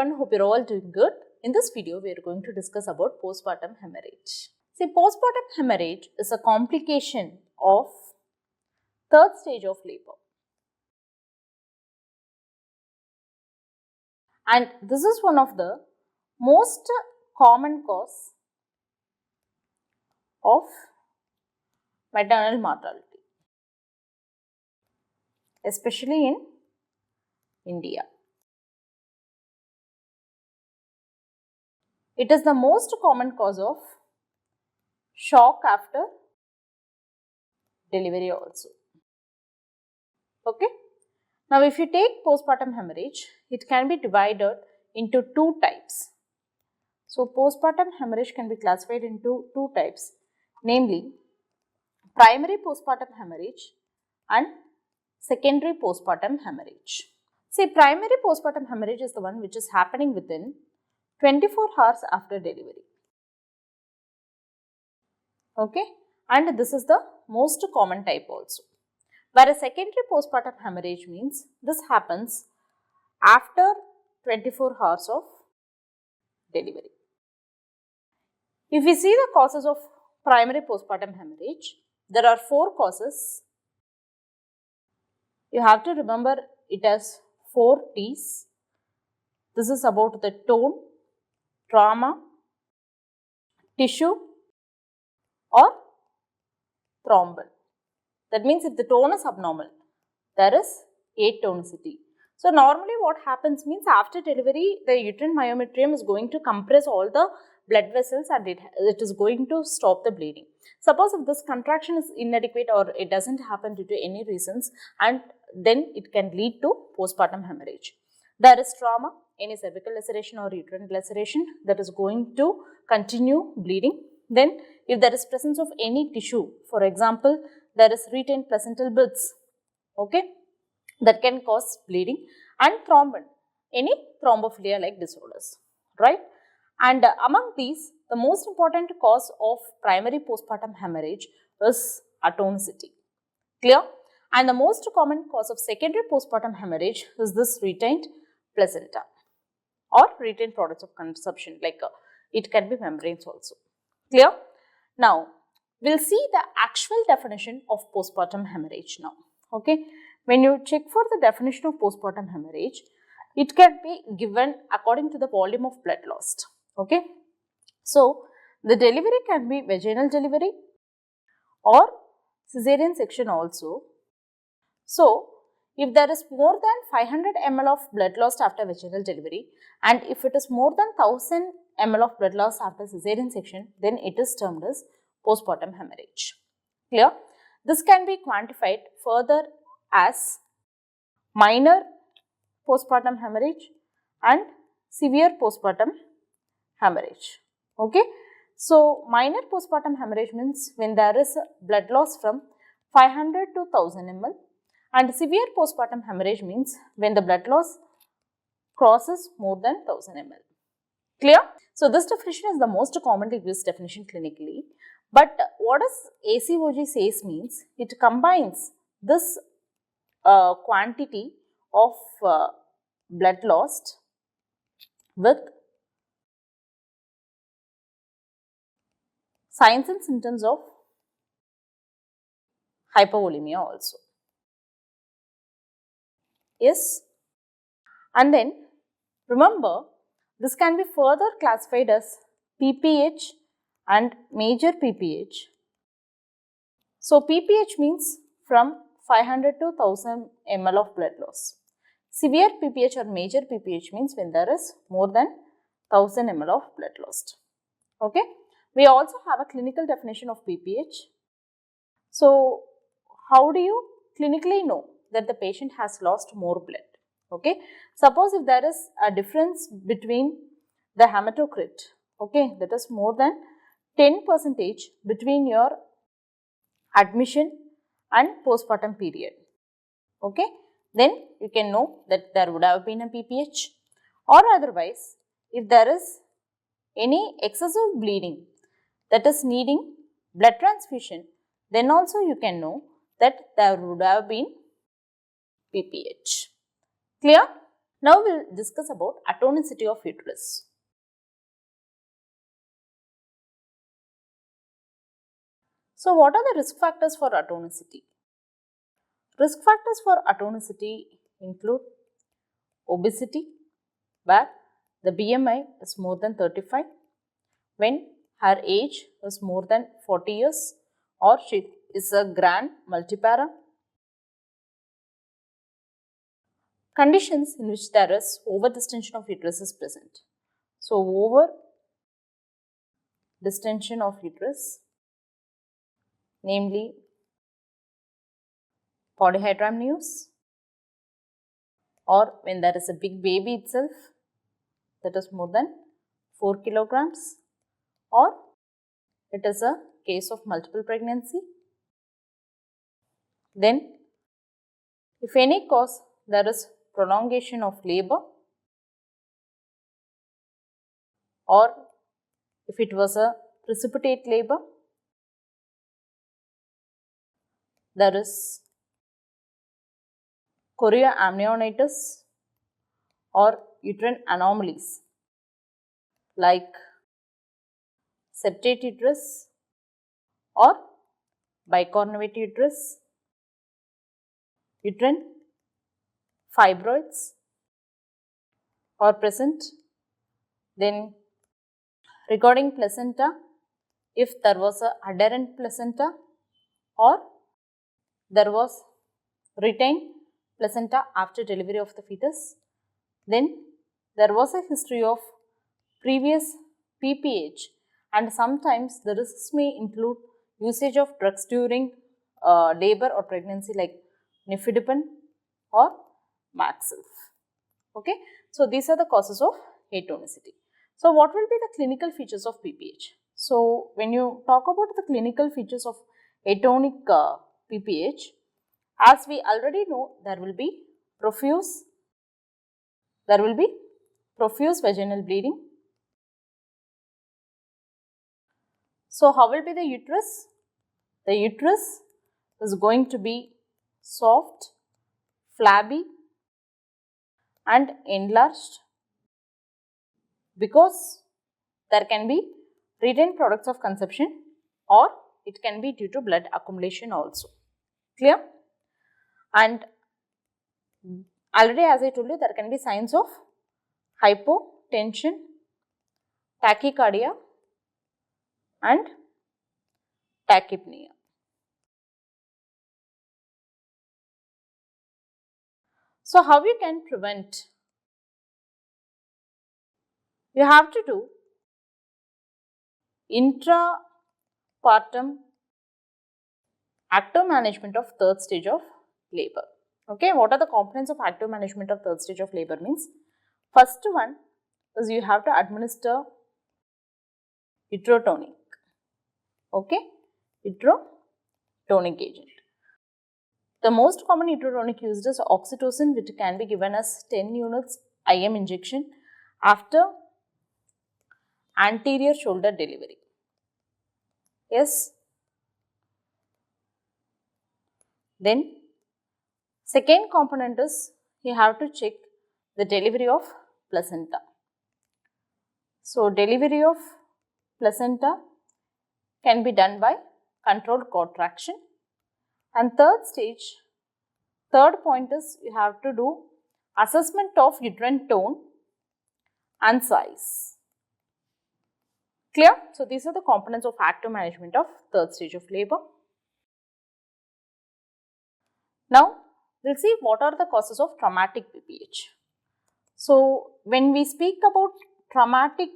everyone, hope you're all doing good. In this video, we are going to discuss about postpartum hemorrhage. See, postpartum hemorrhage is a complication of third stage of labor. And this is one of the most common cause of maternal mortality, especially in India. It is the most common cause of shock after delivery also. Okay. Now, if you take postpartum hemorrhage, it can be divided into two types. So, postpartum hemorrhage can be classified into two types, namely primary postpartum hemorrhage and secondary postpartum hemorrhage. See, primary postpartum hemorrhage is the one which is happening within 24 hours after delivery. Okay, and this is the most common type also. Whereas secondary postpartum hemorrhage means this happens after 24 hours of delivery. If we see the causes of primary postpartum hemorrhage, there are 4 causes. You have to remember it as 4 T's. This is about the tone, trauma, tissue or thrombin. That means if the tone is abnormal, there is atonicity. So, normally what happens means after delivery, the uterine myometrium is going to compress all the blood vessels and it is going to stop the bleeding. Suppose if this contraction is inadequate or it doesn't happen due to any reasons, and then it can lead to postpartum hemorrhage. There is trauma, any cervical laceration or uterine laceration that is going to continue bleeding. Then if there is presence of any tissue, for example, there is retained placental bits, okay, that can cause bleeding, and thrombin, any thrombophilia like disorders, right? And among these, the most important cause of primary postpartum hemorrhage is atonicity. Clear? And the most common cause of secondary postpartum hemorrhage is this retained placenta or retained products of conception, like it can be membranes also. Clear? Now, we'll see the actual definition of postpartum hemorrhage now. Okay, when you check for the definition of postpartum hemorrhage, it can be given according to the volume of blood lost. Okay, so the delivery can be vaginal delivery or cesarean section also. So, if there is more than 500 ml of blood lost after vaginal delivery, and if it is more than 1000 ml of blood loss after cesarean section, then it is termed as postpartum hemorrhage. Clear? This can be quantified further as minor postpartum hemorrhage and severe postpartum hemorrhage. Okay? So, minor postpartum hemorrhage means when there is blood loss from 500 to 1000 ml, and severe postpartum hemorrhage means when the blood loss crosses more than 1000 ml. Clear? So, this definition is the most commonly used definition clinically. But what does ACOG says means it combines this quantity of blood lost with signs and symptoms of hypovolemia also. Yes, and then remember this can be further classified as PPH and major PPH. So, PPH means from 500 to 1000 ml of blood loss. Severe PPH or major PPH means when there is more than 1000 ml of blood lost. Okay. We also have a clinical definition of PPH. So, how do you clinically know that the patient has lost more blood? Okay. Suppose if there is a difference between the hematocrit, okay, that is more than 10% between your admission and postpartum period, okay, then you can know that there would have been a PPH. Or otherwise, if there is any excessive bleeding that is needing blood transfusion, then also you can know that there would have been PPH. Clear? Now we will discuss about atonicity of uterus. So what are the risk factors for atonicity? Risk factors for atonicity include obesity, where the BMI is more than 35, when her age is more than 40 years, or she is a grand multipara. Conditions in which there is over-distension of uterus is present. So, over-distension of uterus, namely polyhydramnios, or when there is a big baby itself that is more than 4 kilograms, or it is a case of multiple pregnancy. Then, if any cause there is prolongation of labor, or if it was a precipitate labor, there is chorea amniotitis or uterine anomalies like septate uterus or bicornate uterus, uterine fibroids are present. Then regarding placenta, if there was a adherent placenta or there was retained placenta after delivery of the fetus, then there was a history of previous PPH, and sometimes the risks may include usage of drugs during labor or pregnancy like nifedipine or Maxilf. Okay, so these are the causes of atonicity. So what will be the clinical features of PPH? So when you talk about the clinical features of atonic PPH, as we already know, there will be profuse vaginal bleeding. So how will be the uterus? The uterus is going to be soft, flabby and enlarged, because there can be retained products of conception, or it can be due to blood accumulation also. Clear? And already, as I told you, there can be signs of hypotension, tachycardia and tachypnea. So how you can prevent? You have to do intrapartum active management of third stage of labor. Okay, what are the components of active management of third stage of labor means? First one is you have to administer uterotonic. Okay, uterotonic agent. The most common uterotonic used is oxytocin, which can be given as 10 units IM injection after anterior shoulder delivery. Yes. Then second component is you have to check the delivery of placenta. So delivery of placenta can be done by controlled contraction. And third point is you have to do assessment of uterine tone and size. Clear? So these are the components of active management of third stage of labor. Now we'll see what are the causes of traumatic PPH. So when we speak about traumatic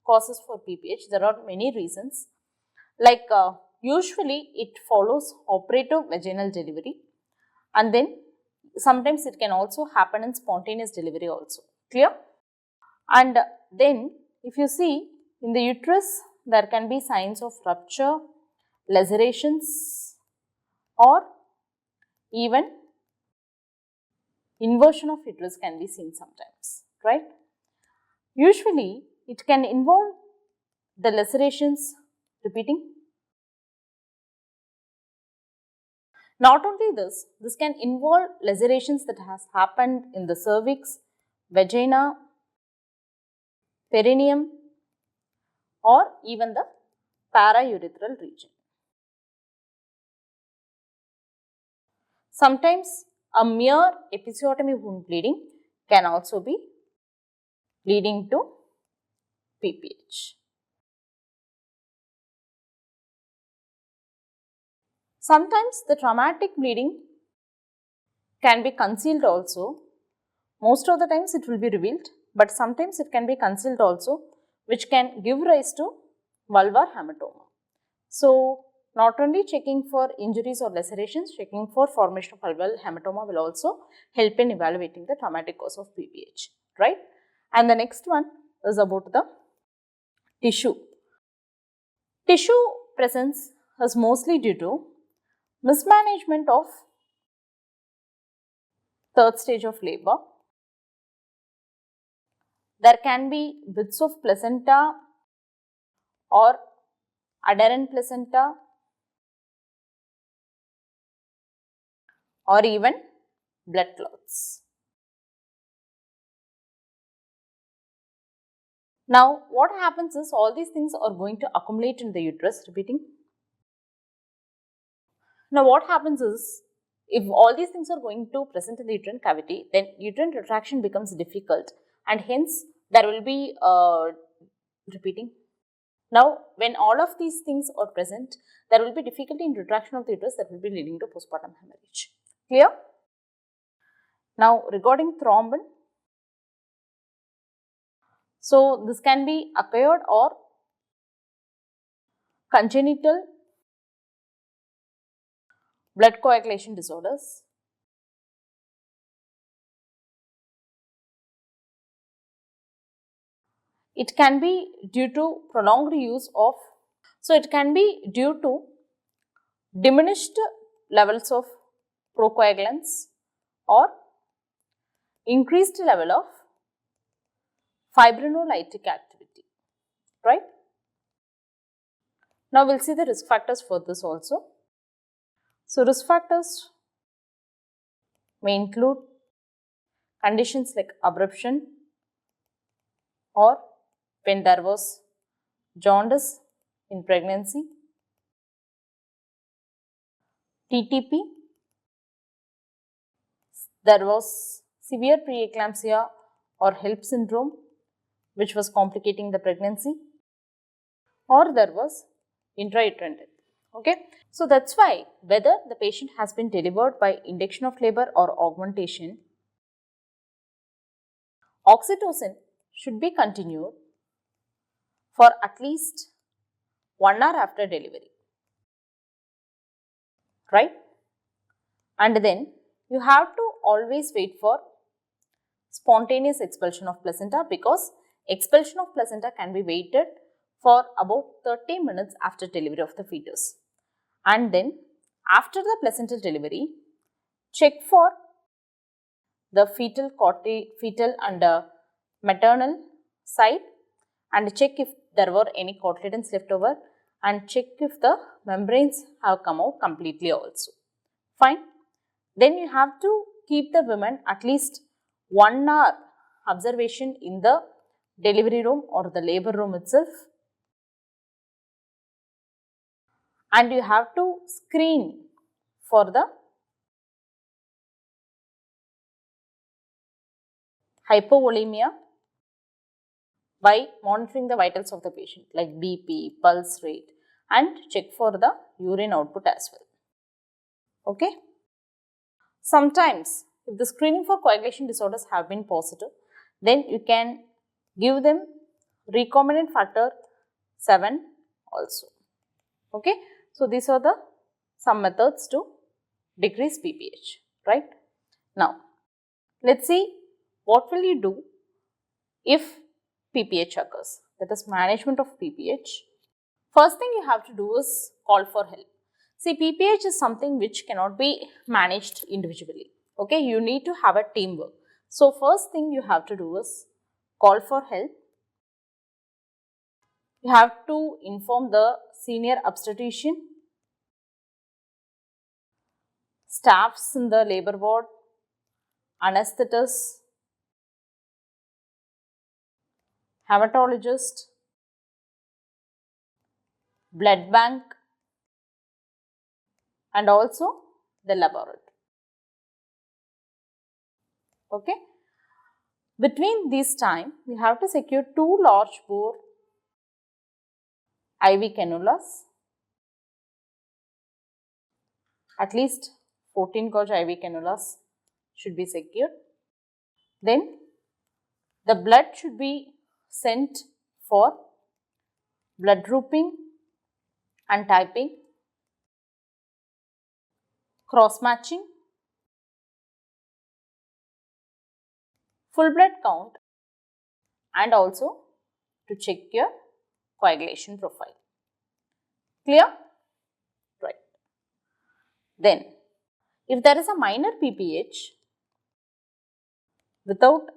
causes for PPH, there are many reasons. Like usually it follows operative vaginal delivery, and then sometimes it can also happen in spontaneous delivery also. Clear? And then if you see in the uterus, there can be signs of rupture, lacerations or even inversion of uterus can be seen sometimes, right? Usually it can involve the lacerations repeating. Not only this can involve lacerations that has happened in the cervix, vagina, perineum, or even the paraurethral region. Sometimes a mere episiotomy wound bleeding can also be leading to PPH. Sometimes the traumatic bleeding can be concealed also. Most of the times it will be revealed, but sometimes it can be concealed also, which can give rise to vulvar hematoma. So, not only checking for injuries or lacerations, checking for formation of vulval hematoma will also help in evaluating the traumatic cause of PPH, right? And the next one is about the tissue. Tissue presence is mostly due to mismanagement of third stage of labor. There can be bits of placenta or adherent placenta or even blood clots. Now, what happens is all these things are going to accumulate in the uterus, repeating. Now, what happens is, if all these things are going to present in the uterine cavity, then uterine retraction becomes difficult and hence there will be repeating. Now, when all of these things are present, there will be difficulty in retraction of the uterus that will be leading to postpartum hemorrhage. Clear? Now, regarding thrombin, so this can be acquired or congenital blood coagulation disorders. It can be due to prolonged use of, so it can be due to diminished levels of procoagulants or increased level of fibrinolytic activity, right? Now, we will see the risk factors for this also. So, risk factors may include conditions like abruption or when there was jaundice in pregnancy, TTP, there was severe preeclampsia or HELP syndrome which was complicating the pregnancy, or there was intrauterine death. Okay. So, that is why whether the patient has been delivered by induction of labor or augmentation, oxytocin should be continued for at least 1 hour after delivery, right? And then you have to always wait for spontaneous expulsion of placenta, because expulsion of placenta can be waited for about 30 minutes after delivery of the fetus. And then after the placental delivery, check for the fetal and maternal side and check if there were any cotyledons left over and check if the membranes have come out completely also. Fine. Then you have to keep the women at least 1 hour observation in the delivery room or the labor room itself, and you have to screen for the hypovolemia by monitoring the vitals of the patient like BP, pulse rate, and check for the urine output as well. Okay. Sometimes if the screening for coagulation disorders have been positive, then you can give them recombinant factor 7 also. Okay. So, these are the some methods to decrease PPH, right? Now, let us see what will you do if PPH occurs, that is management of PPH. First thing you have to do is call for help. See, PPH is something which cannot be managed individually. Okay, you need to have a teamwork. So, first thing you have to do is call for help. You have to inform the senior obstetrician, staffs in the labor ward, anesthetists, hematologist, blood bank, and also the laboratory. Okay. Between this time, we have to secure 2 large bore IV cannulas, at least 14 gauge IV cannulas should be secured. Then the blood should be sent for blood grouping and typing, cross matching, full blood count, and also to check your coagulation profile. Clear? Right. Then, if there is a minor PPH without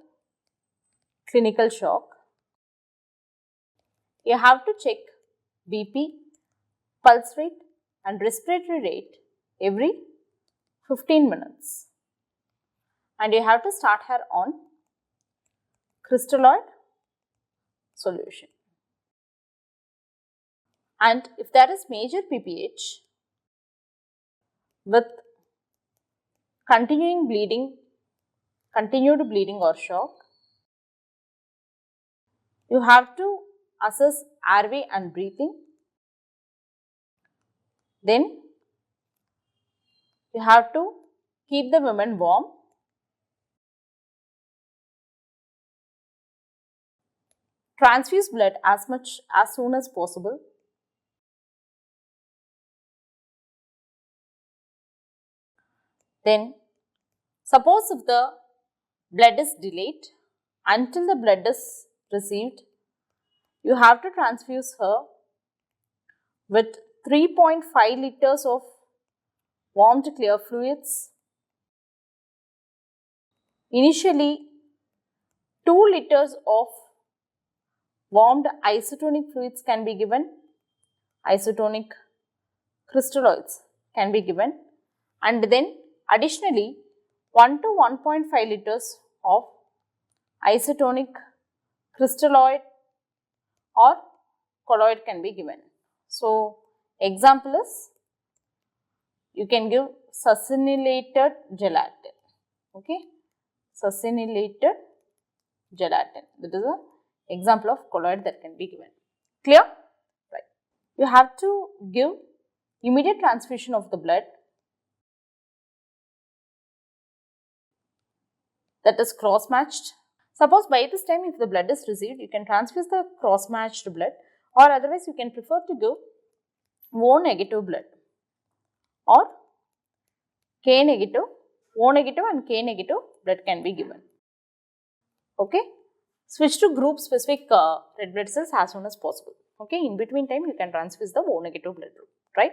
clinical shock, you have to check BP, pulse rate and respiratory rate every 15 minutes. And you have to start her on crystalloid solution. And if there is major PPH with continued bleeding or shock, you have to assess airway and breathing. Then you have to keep the women warm. Transfuse blood as soon as possible. Then, suppose if the blood is delayed until the blood is received, you have to transfuse her with 3.5 liters of warmed clear fluids. Initially, 2 liters of warmed isotonic fluids can be given, isotonic crystalloids can be given, and then additionally 1 to 1.5 liters of isotonic crystalloid or colloid can be given. So, example is, you can give succinylated gelatin, okay, succinylated gelatin, that is an example of colloid that can be given. Clear? Right. You have to give immediate transfusion of the blood, that is cross matched. Suppose by this time if the blood is received, you can transfuse the cross matched blood, or otherwise you can prefer to give O negative blood or K negative, O negative and K negative blood can be given. Okay. Switch to group specific red blood cells as soon as possible. Okay. In between time you can transfuse the O negative blood group, right?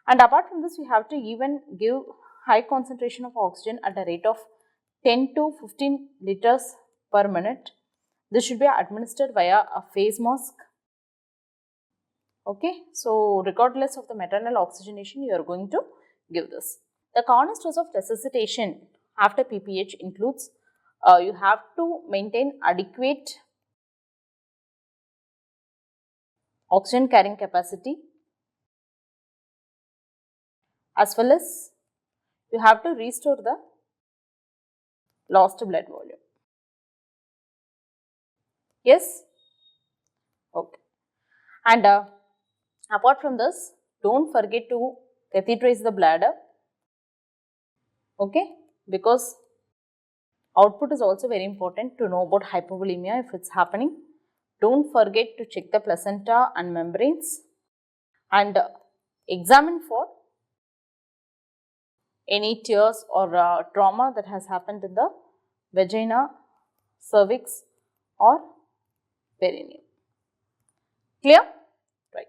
And apart from this, we have to even give high concentration of oxygen at a rate of 10 to 15 liters per minute. This should be administered via a face mask. Okay, so regardless of the maternal oxygenation, you are going to give this. The cornerstones of resuscitation after PPH includes, you have to maintain adequate oxygen carrying capacity, as well as you have to restore the lost blood volume. Yes? Okay. And apart from this, don't forget to catheterize the bladder. Okay? Because output is also very important to know about hypovolemia if it's happening. Don't forget to check the placenta and membranes and examine for any tears or trauma that has happened in the vagina, cervix or perineum. Clear? Right.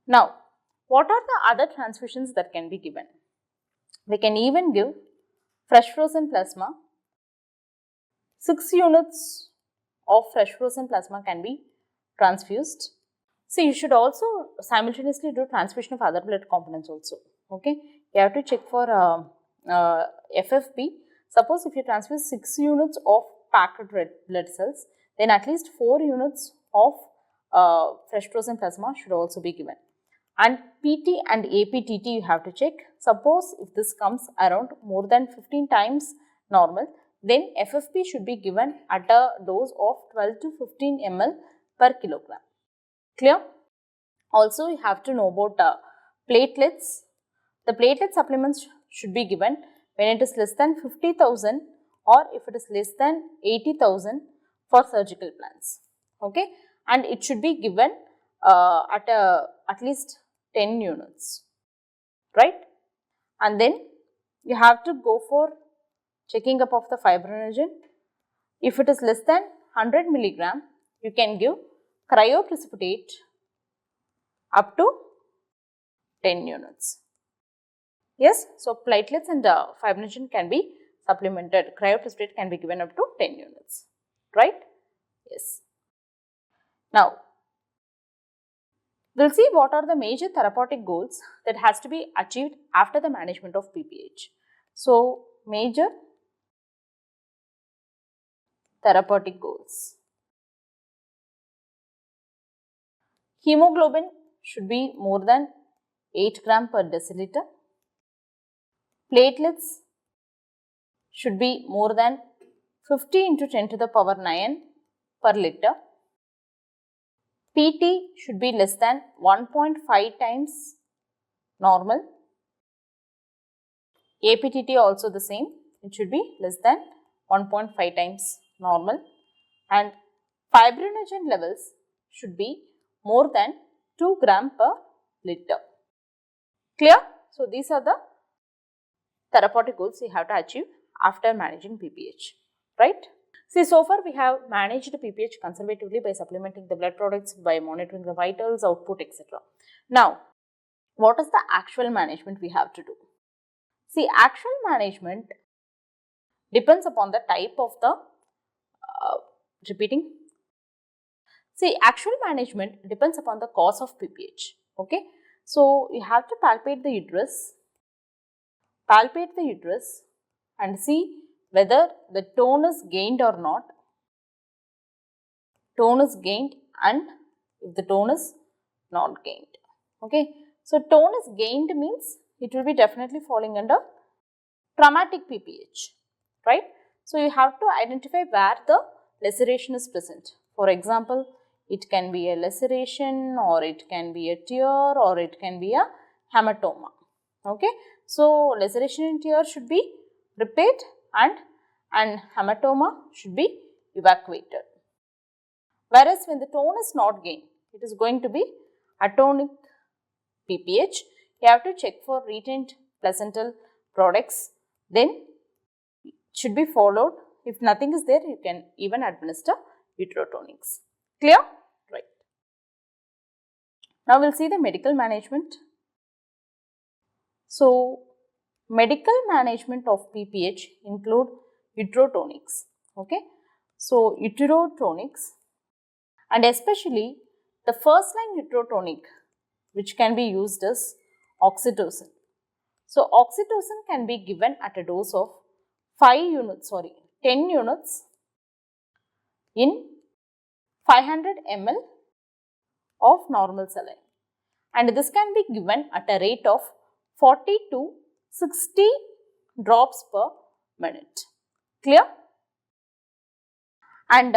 Now, what are the other transfusions that can be given? We can even give fresh frozen plasma. 6 units of fresh frozen plasma can be transfused. So, you should also simultaneously do transfusion of other blood components also. Okay, you have to check for FFP. Suppose if you transfuse 6 units of packed red blood cells, then at least 4 units of fresh frozen plasma should also be given. And PT and APTT you have to check. Suppose if this comes around more than 15 times normal, then FFP should be given at a dose of 12 to 15 ml per kilogram. Clear? Also, you have to know about platelets. The platelet supplements should be given when it is less than 50,000 or if it is less than 80,000 for surgical plans. Okay, and it should be given at least 10 units, right? And then you have to go for checking up of the fibrinogen. If it is less than 100 milligram, you can give cryoprecipitate up to 10 units. Yes, so platelets and fibrinogen can be supplemented. Cryoprecipitate can be given up to 10 units, right? Yes. Now, we'll see what are the major therapeutic goals that has to be achieved after the management of PPH. So, major therapeutic goals. Hemoglobin should be more than 8 gram per deciliter. Platelets should be more than 50 into 10 to the power 9 per liter. PT should be less than 1.5 times normal. APTT also the same, it should be less than 1.5 times normal, and fibrinogen levels should be more than 2 gram per liter. Clear? So, these are the therapeutic goals you have to achieve after managing PPH, right? See, so far we have managed PPH conservatively by supplementing the blood products, by monitoring the vitals, output, etc. Now, what is the actual management we have to do? See, actual management depends upon the type of the actual management depends upon the cause of PPH. Okay, so you have to palpate the uterus and see whether the tone is gained or not. Tone is gained and if the tone is not gained. Okay, so tone is gained means it will be definitely falling under traumatic PPH, right? So, you have to identify where the laceration is present. For example, it can be a laceration or it can be a tear or it can be a hematoma. Okay, so laceration in tear should be repaired and hematoma should be evacuated. Whereas when the tone is not gained, it is going to be atonic PPH. You have to check for retained placental products, then it should be followed. If nothing is there, you can even administer uterotonics. Clear? Right. Now, we will see the medical management. So, medical management of PPH include uterotonics. Okay. So, uterotonics and especially the first line uterotonic which can be used is oxytocin. So, oxytocin can be given at a dose of 10 units in 500 ml of normal saline, and this can be given at a rate of 40 to 60 drops per minute. Clear? And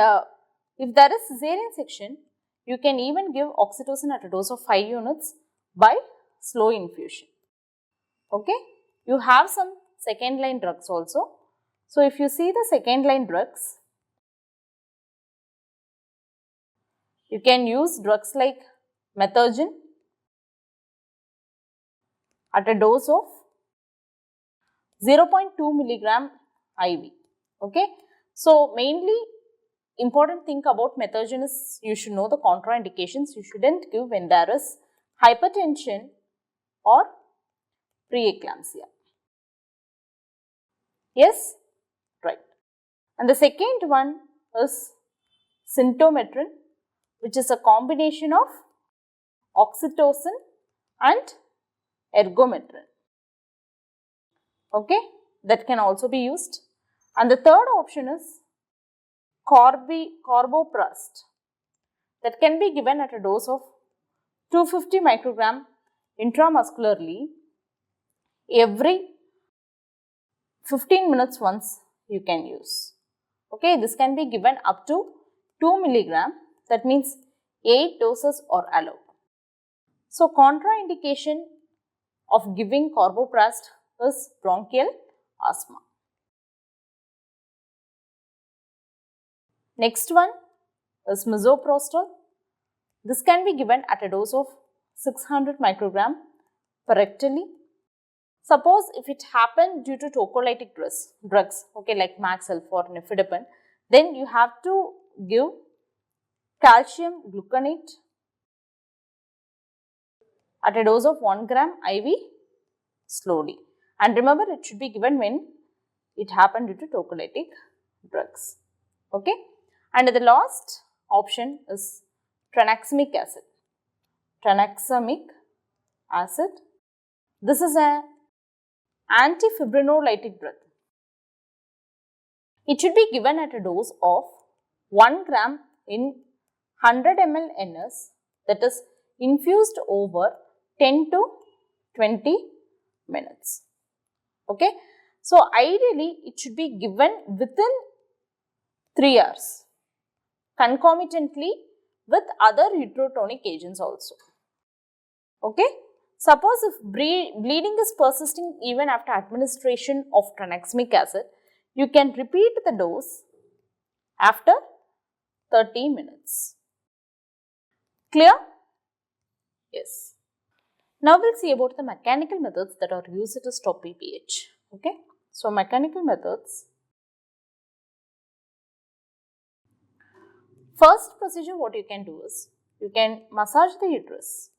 if there is cesarean section, you can even give oxytocin at a dose of 5 units by slow infusion. Okay, you have some second line drugs also. So, if you see the second line drugs, you can use drugs like methogen at a dose of 0.2 milligram IV. Okay, so mainly important thing about methogen is you should know the contraindications. You shouldn't give when there is hypertension or preeclampsia. Yes, right. And the second one is symptometrin, which is a combination of oxytocin and ergometrin. Okay, that can also be used. And the third option is carboprust, that can be given at a dose of 250 microgram intramuscularly every 15 minutes once you can use. Okay, this can be given up to 2 milligram, that means 8 doses are allowed. So, contraindication of giving carboprast is bronchial asthma. Next one is misoprostol. This can be given at a dose of 600 microgram rectally. Suppose if it happened due to tocolytic drugs, okay, like Maxelf or nifedipine, then you have to give calcium gluconate at a dose of 1 gram IV slowly. And remember, it should be given when it happened due to tocolytic drugs. Okay. And the last option is tranexamic acid. Tranexamic acid. This is an antifibrinolytic drug. It should be given at a dose of 1 gram in 100 ml NS, that is infused over 10 to 20 minutes. Okay. So, ideally it should be given within 3 hours concomitantly with other uterotonic agents also. Okay. Suppose if bleeding is persisting even after administration of tranexamic acid, you can repeat the dose after 30 minutes. Clear? Yes. Now we will see about the mechanical methods that are used to stop BPH. Okay. So, mechanical methods. First procedure, what you can do is, you can massage the uterus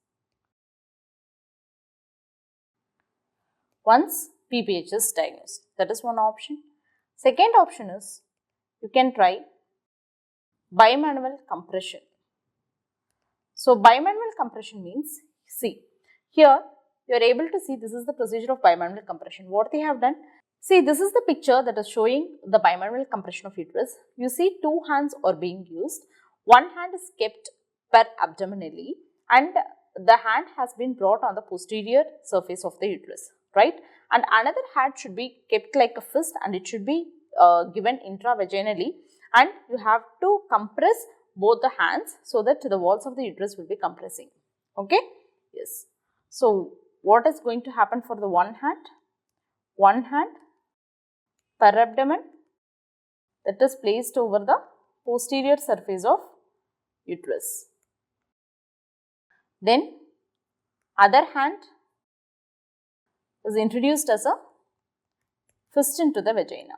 once BPH is diagnosed. That is one option. Second option is, you can try bimanual compression. So, bimanual compression means, see, here you are able to see this is the procedure of bimanual compression. What they have done? See, this is the picture that is showing the bimanual compression of uterus. You see 2 hands are being used. One hand is kept per abdominally and the hand has been brought on the posterior surface of the uterus, right? And another hand should be kept like a fist and it should be given intravaginally, and you have to compress both the hands so that the walls of the uterus will be compressing. Okay? Yes. So, what is going to happen for the one hand? One hand per abdomen, that is placed over the posterior surface of uterus. Then other hand is introduced as a fist into the vagina.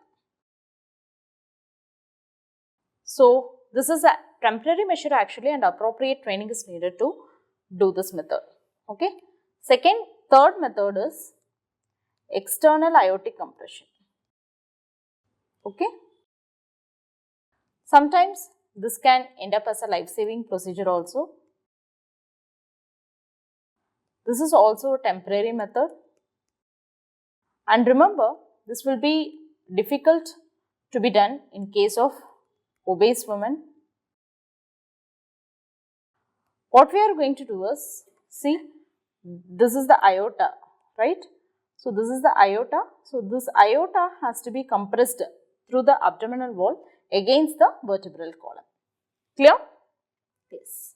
So, this is a temporary measure actually, and appropriate training is needed to do this method. Okay. Third method is external aortic compression. Okay. Sometimes this can end up as a life-saving procedure also. This is also a temporary method. And remember, this will be difficult to be done in case of obese women. What we are going to do is, see, this is the aorta, right? So, this is the aorta. So, this aorta has to be compressed through the abdominal wall against the vertebral column. Clear? Yes.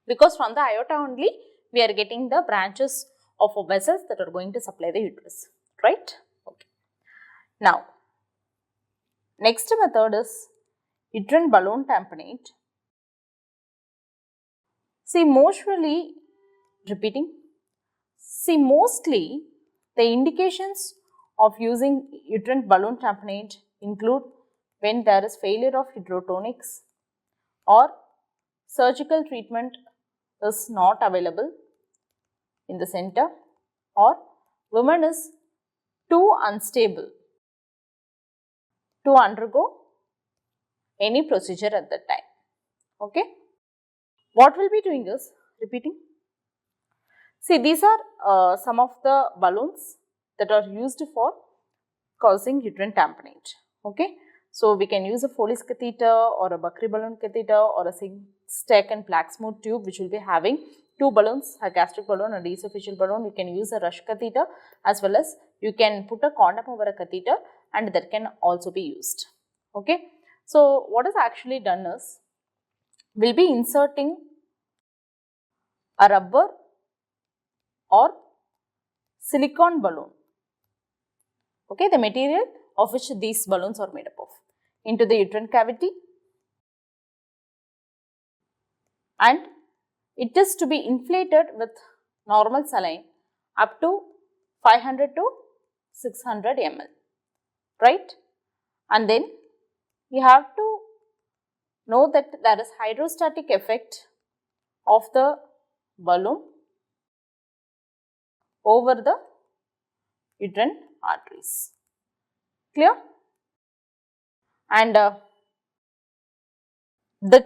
Because from the aorta only we are getting the branches of vessels that are going to supply the uterus, right? Okay. Now, next method is uterine balloon tamponade. See, mostly the indications of using uterine balloon tamponade include when there is failure of uterotonics or surgical treatment is not available in the center, or woman is too unstable to undergo any procedure at that time. Okay. What we'll be doing is repeating. See, these are some of the balloons that are used for causing uterine tamponade. Okay. So, we can use a Foley's catheter or a Buckley balloon catheter or a Steck and Plaxmore tube, which will be having two balloons, a gastric balloon and esophageal balloon. You can use a rush catheter as well as you can put a condom over a catheter, and that can also be used. Okay. So what is actually done is, we'll be inserting a rubber or silicone balloon, okay, the material of which these balloons are made up of, into the uterine cavity, and it is to be inflated with normal saline up to 500 to 600 ml, right? And then you have to know that there is hydrostatic effect of the balloon over the uterine arteries. Clear? And that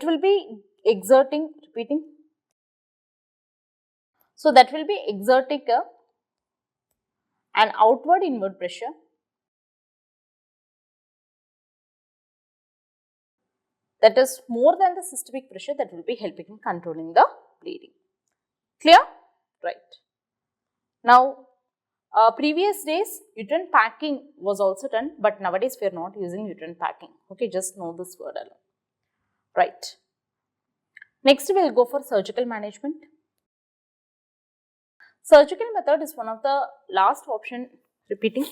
will be exerting, repeating. So that will be exerting an outward inward pressure that is more than the systemic pressure, that will be helping in controlling the bleeding. Clear? Right. Now, previous days uterine packing was also done, but nowadays we are not using uterine packing. Okay, just know this word alone. Right. Next we will go for surgical management. Surgical method is one of the last option, repeating.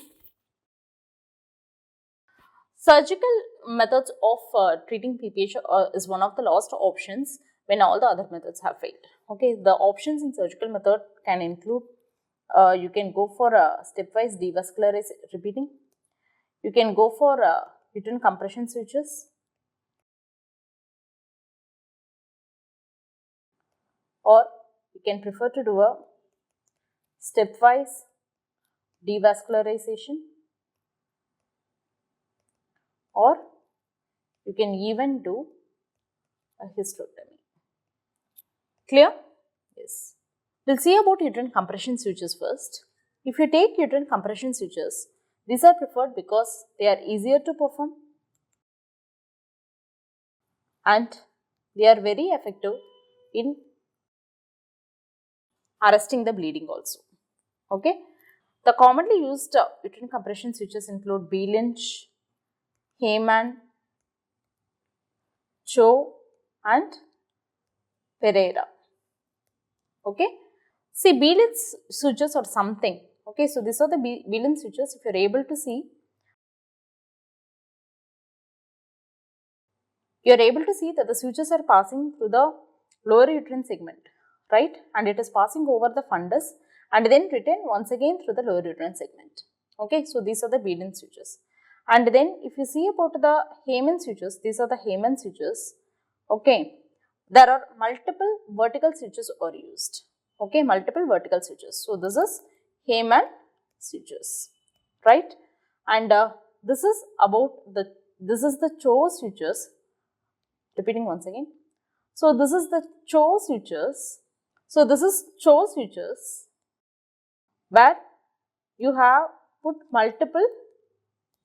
Surgical methods of treating PPH is one of the last options when all the other methods have failed. Okay, the options in surgical method can include, you can go for a stepwise devascularization, repeating. You can go for uterine compression sutures, or you can prefer to do a stepwise devascularization, or you can even do a hysterectomy. Clear? Yes. We'll see about uterine compression sutures first. If you take uterine compression sutures, these are preferred because they are easier to perform and they are very effective in arresting the bleeding also. Okay. The commonly used uterine compression sutures include B-Lynch, Heyman, Cho and Pereira. Okay. See, B-Lynch sutures or something. Okay. So, these are the B-Lynch sutures. If you are able to see, you are able to see that the sutures are passing through the lower uterine segment, right? And it is passing over the fundus and then return once again through the lower uterine segment. Okay. So, these are the B-Lynch sutures. And then if you see about the Heyman sutures, these are the Heyman sutures. Okay. There are multiple vertical sutures are used. Okay, multiple vertical sutures. So, this is Heyman sutures, right? And this is about this is the Cho sutures, repeating once again. So, this is the Cho sutures. So, this is Cho sutures where you have put multiple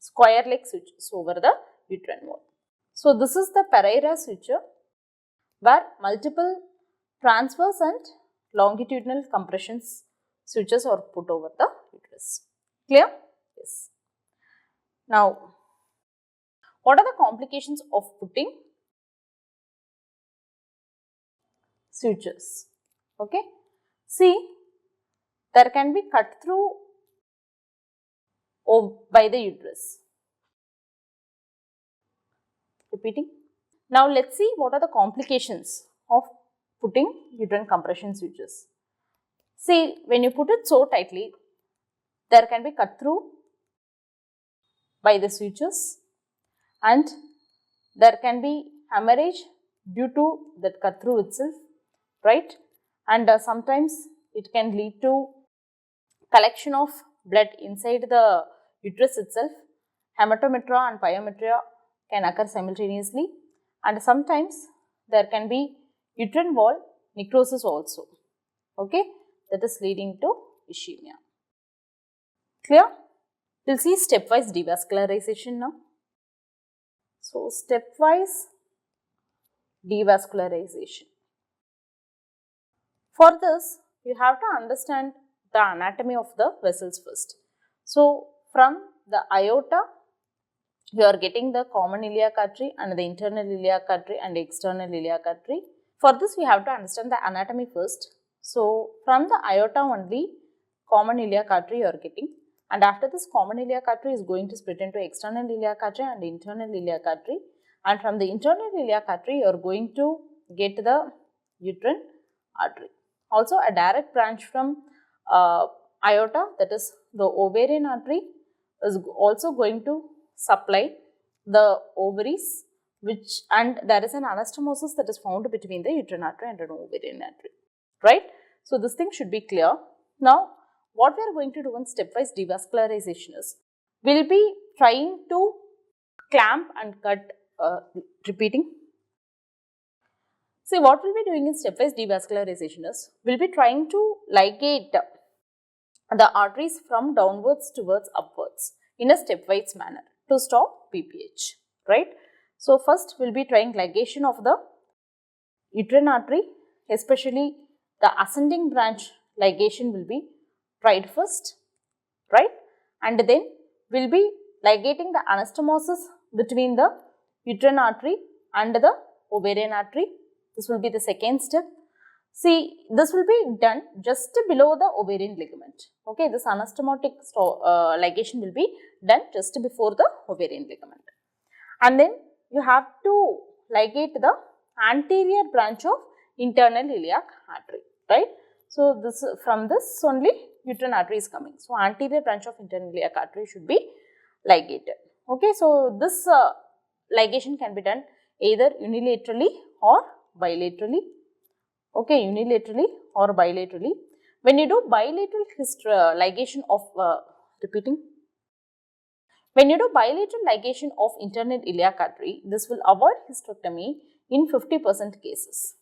square leg sutures over the uterine wall. So, this is the Pereira suture where multiple transverse and longitudinal compressions sutures are put over the uterus. Clear? Yes. Now, what are the complications of putting sutures? Okay. See, there can be cut through by the uterus. Repeating. Now, let's see what are the complications of putting uterine compression sutures. See, when you put it so tightly, there can be cut through by the sutures and there can be hemorrhage due to that cut through itself, right? And sometimes it can lead to collection of blood inside the uterus itself. Hematometria and pyometria can occur simultaneously, and sometimes there can be uterine wall necrosis also, okay, that is leading to ischemia. Clear? We will see stepwise devascularization now. So, stepwise devascularization. For this, you have to understand the anatomy of the vessels first. So, from the aorta, you are getting the common iliac artery and the internal iliac artery and external iliac artery. For this, we have to understand the anatomy first. So, from the aorta only, common iliac artery you are getting, and after this common iliac artery is going to split into external iliac artery and internal iliac artery, and from the internal iliac artery you are going to get the uterine artery. Also, a direct branch from aorta, that is the ovarian artery, is also going to supply the ovaries, and there is an anastomosis that is found between the uterine artery and an ovarian artery, right? So, this thing should be clear. Now, what we are going to do in stepwise devascularization is, we will be trying to clamp and cut, repeating. See, what we will be doing in stepwise devascularization is, we will be trying to ligate the arteries from downwards towards upwards in a stepwise manner to stop BPH, right? So, first we will be trying ligation of the uterine artery, especially the ascending branch ligation will be tried first, right? And then we will be ligating the anastomosis between the uterine artery and the ovarian artery. This will be the second step. See, this will be done just below the ovarian ligament. Okay, this anastomotic ligation will be done just before the ovarian ligament. And then you have to ligate the anterior branch of internal iliac artery, right? So, this from this only uterine artery is coming. So, anterior branch of internal iliac artery should be ligated. Okay, so this ligation can be done either unilaterally or bilaterally. Okay, unilaterally or bilaterally. When you do bilateral ligation of when you do bilateral ligation of internal iliac artery, this will avoid hysterectomy in 50% cases.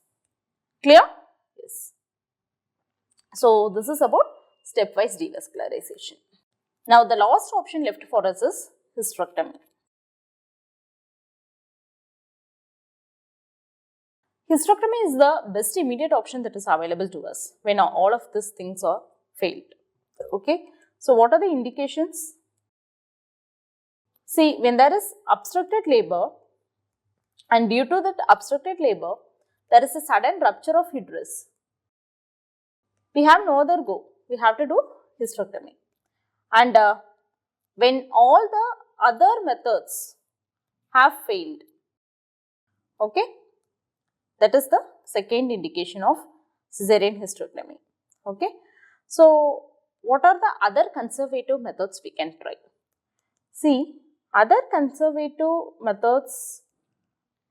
Clear? Yes. So, this is about stepwise devascularization. Now, the last option left for us is hysterectomy. Hysterectomy is the best immediate option that is available to us when all of these things are failed. Okay. So, what are the indications? See, when there is obstructed labor, and due to that obstructed labor, there is a sudden rupture of uterus, we have no other go. We have to do hysterectomy. And when all the other methods have failed, okay, that is the second indication of cesarean hysterectomy. Okay. So, what are the other conservative methods we can try? See, other conservative methods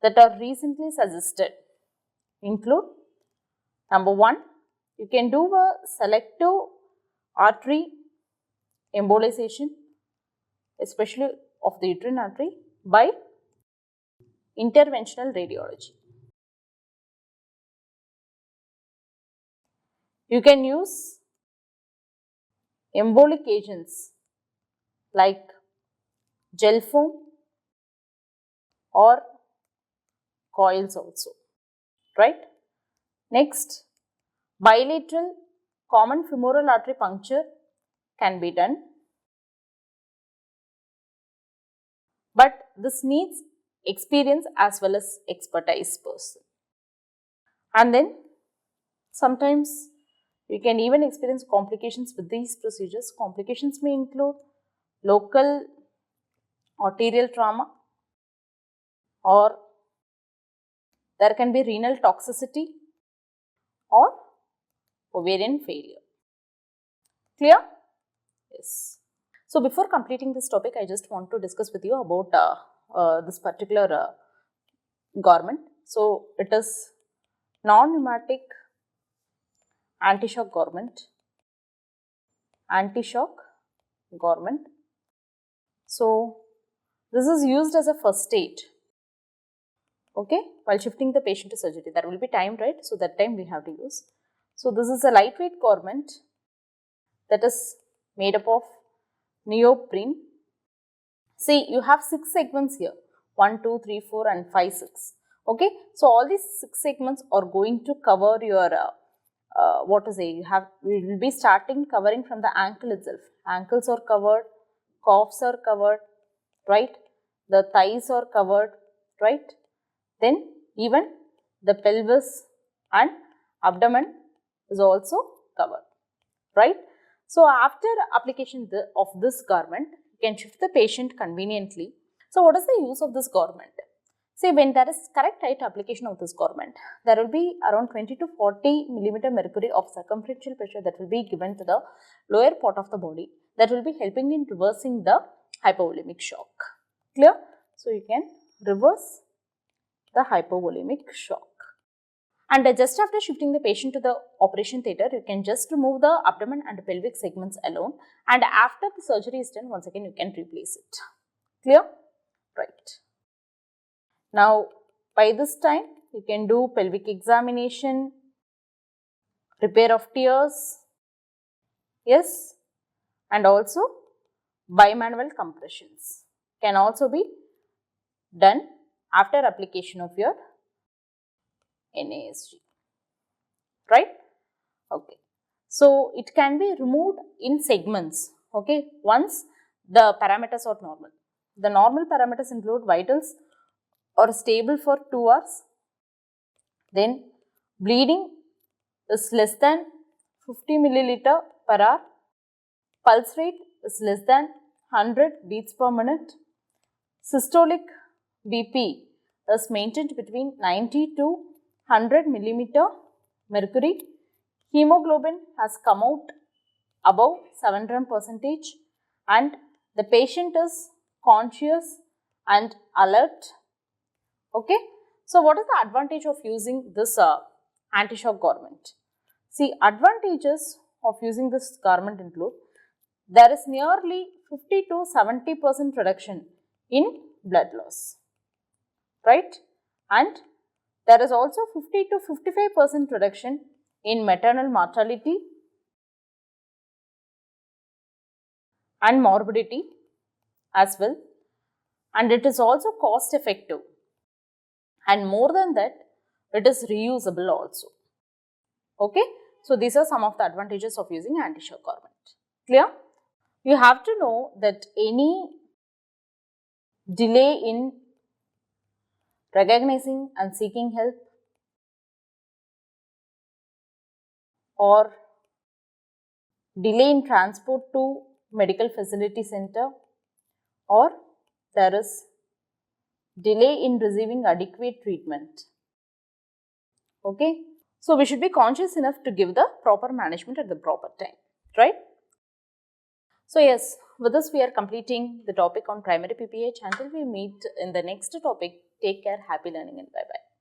that are recently suggested include, number one, you can do a selective artery embolization, especially of the uterine artery, by interventional radiology. You can use embolic agents like gel foam or coils also, right? Next, bilateral common femoral artery puncture can be done, but this needs experience as well as expertise person. And then sometimes you can even experience complications with these procedures. Complications may include local arterial trauma, or there can be renal toxicity or ovarian failure. Clear? Yes. So, before completing this topic, I just want to discuss with you about this particular garment. So, it is non-pneumatic anti-shock garment. So, this is used as a first aid, okay, while shifting the patient to surgery. There will be time, right? So, that time we have to use. So, this is a lightweight garment that is made up of neoprene. See, you have 6 segments here, 1, 2, 3, 4 and 5, 6. Okay, so all these 6 segments are going to cover your we will be starting covering from the ankle itself. Ankles are covered, calves are covered, right? The thighs are covered, right? Then even the pelvis and abdomen is also covered, right? So after application of this garment, you can shift the patient conveniently. So what is the use of this garment? See, when there is correct height application of this garment, there will be around 20 to 40 millimeter mercury of circumferential pressure that will be given to the lower part of the body, that will be helping in reversing the hypovolemic shock. Clear? So you can reverse the hypovolemic shock. And just after shifting the patient to the operation theatre, you can just remove the abdomen and pelvic segments alone, and after the surgery is done, once again you can replace it. Clear? Right. Now, by this time, you can do pelvic examination, repair of tears, yes, and also bimanual compressions can also be done after application of your NASG, right? Okay. So, it can be removed in segments, okay, once the parameters are normal. The normal parameters include vitals are stable for 2 hours, then bleeding is less than 50 milliliter per hour, pulse rate is less than 100 beats per minute, systolic BP is maintained between 90 to 100 millimeter mercury, hemoglobin has come out above 7 percentage, and the patient is conscious and alert. Okay. So, what is the advantage of using this anti-shock garment? See, advantages of using this garment include, there is nearly 50 to 70% reduction in blood loss, right? And there is also 50 to 55% reduction in maternal mortality and morbidity as well, and it is also cost effective, and more than that, it is reusable also. Okay, so these are some of the advantages of using anti-shock garment. Clear? You have to know that any delay in recognizing and seeking help, or delay in transport to medical facility center, or there is delay in receiving adequate treatment. Okay, so we should be conscious enough to give the proper management at the proper time, right? So yes, with this we are completing the topic on primary PPH. Until we meet in the next topic, take care, happy learning, and bye bye.